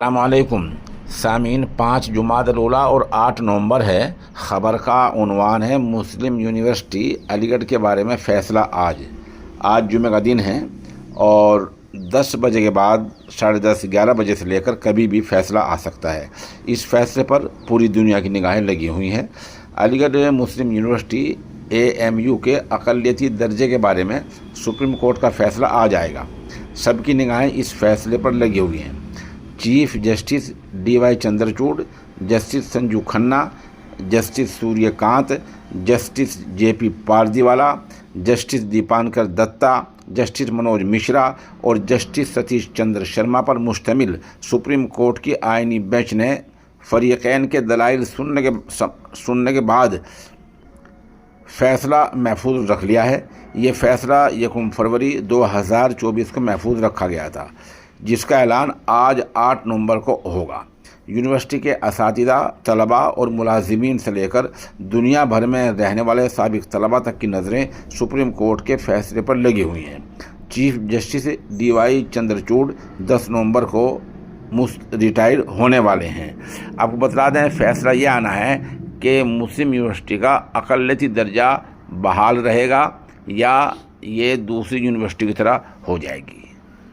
अस्सलामुअलैकुम सामीन। 5 जुमादुल ऊला और 8 नवंबर है। ख़बर का उन्वान है मुस्लिम यूनिवर्सिटी अलीगढ़ के बारे में फ़ैसला आज जुमे का दिन है और 10 बजे के बाद 10:30 11 बजे से लेकर कभी भी फ़ैसला आ सकता है। इस फ़ैसले पर पूरी दुनिया की निगाहें लगी हुई हैं। अलीगढ़ मुस्लिम यूनिवर्सिटी AMU के अक़लियती दर्जे के बारे में सुप्रीम कोर्ट का फ़ैसला आ जाएगा। सबकी निगाहें इस फ़ैसले पर लगी हुई हैं। Chief justice DY Chandrachud, justice Sanju Khanna, justice Suryakant, justice JP Pardiwala, justice Dipankar Datta, justice Manoj Mishra और जस्टिस सतीश चंद्र शर्मा पर मुश्तमिल सुप्रीम कोर्ट की आईनी बेंच ने फरीक़ैन के दलाइल सुनने के बाद फ़ैसला महफूज रख लिया है। ये फ़ैसला 1 फरवरी 2024 को महफूज रखा गया था, जिसका ऐलान आज 8 नवंबर को होगा। यूनिवर्सिटी के असातिज़ा, तलबा और मुलाजिमीन से लेकर दुनिया भर में रहने वाले साबिक़ तलबा तक की नज़रें सुप्रीम कोर्ट के फ़ैसले पर लगी हुई हैं। चीफ जस्टिस DY चंद्रचूड़ 10 नवंबर को रिटायर होने वाले हैं। आपको बता दें, फ़ैसला ये आना है कि मुस्लिम यूनिवर्सिटी का अक़लियती दर्जा बहाल रहेगा या ये दूसरी यूनिवर्सिटी की तरह हो जाएगी।